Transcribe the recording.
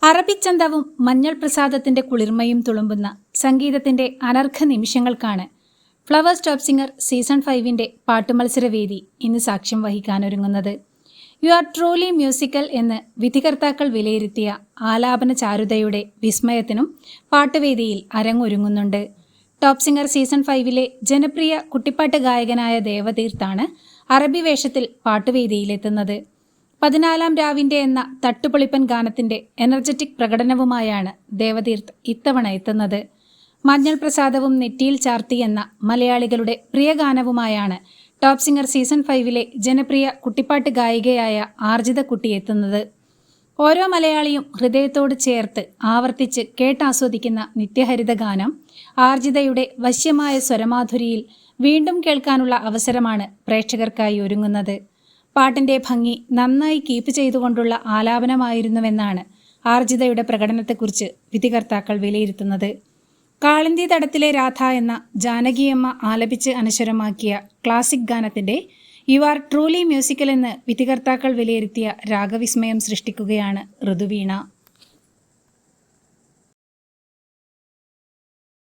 അറബിച്ചന്തവും മഞ്ഞൾ പ്രസാദത്തിന്റെ കുളിർമയും തുളുമ്പുന്ന സംഗീതത്തിന്റെ അനർഘ നിമിഷങ്ങൾക്കാണ് ഫ്ലവേഴ്സ് ടോപ്പ് സിംഗർ സീസൺ 5-ന്റെ പാട്ടുമത്സരവേദി ഇന്ന് സാക്ഷ്യം വഹിക്കാനൊരുങ്ങുന്നത്. യു ആർ ട്രൂലി മ്യൂസിക്കൽ എന്ന് വിധികർത്താക്കൾ വിലയിരുത്തിയ ആലാപന ചാരുതയുടെ വിസ്മയത്തിനും പാട്ടുവേദിയിൽ അരങ്ങൊരുങ്ങുന്നുണ്ട്. ടോപ്പ് സിംഗർ സീസൺ 5-ലെ ജനപ്രിയ കുട്ടിപ്പാട്ട് ഗായകനായ ദേവതീർത്ഥാണ് അറബി വേഷത്തിൽ പാട്ടുവേദിയിലെത്തുന്നത്. 14-ാം രാവിന്റെ എന്ന തട്ടുപൊളിപ്പൻ ഗാനത്തിന്റെ എനർജറ്റിക് പ്രകടനവുമായാണ് ദേവതീർത്ത് ഇത്തവണ എത്തുന്നത്. മഞ്ഞൾ പ്രസാദവും നെറ്റിയിൽ ചാർത്തി എന്ന മലയാളികളുടെ പ്രിയ ഗാനവുമായാണ് ടോപ്പ് സിംഗർ സീസൺ 5-ലെ ജനപ്രിയ കുട്ടിപ്പാട്ട് ഗായികയായ ആർജിത കുട്ടി എത്തുന്നത്. ഓരോ മലയാളിയും ഹൃദയത്തോട് ചേർത്ത് ആവർത്തിച്ച് കേട്ടാസ്വദിക്കുന്ന നിത്യഹരിത ഗാനം ആർജിതയുടെ വശ്യമായ സ്വരമാധുരിയിൽ വീണ്ടും കേൾക്കാനുള്ള അവസരമാണ് പ്രേക്ഷകർക്കായി ഒരുങ്ങുന്നത്. പാട്ടിന്റെ ഭംഗി നന്നായി കീപ്പ് ചെയ്തുകൊണ്ടുള്ള ആലാപനമായിരുന്നുവെന്നാണ് ആർജിതയുടെ പ്രകടനത്തെക്കുറിച്ച് വിധികർത്താക്കൾ വിലയിരുത്തുന്നത്. കാളിന്തി തടത്തിലെ രാധ എന്ന ജാനകിയമ്മ ആലപിച്ച് അനശ്വരമാക്കിയ ക്ലാസിക് ഗാനത്തിന്റെ യു ആർ ട്രൂലി മ്യൂസിക്കൽ എന്ന് വിധികർത്താക്കൾ വിലയിരുത്തിയ രാഗവിസ്മയം സൃഷ്ടിക്കുകയാണ് ഋതുവീണ.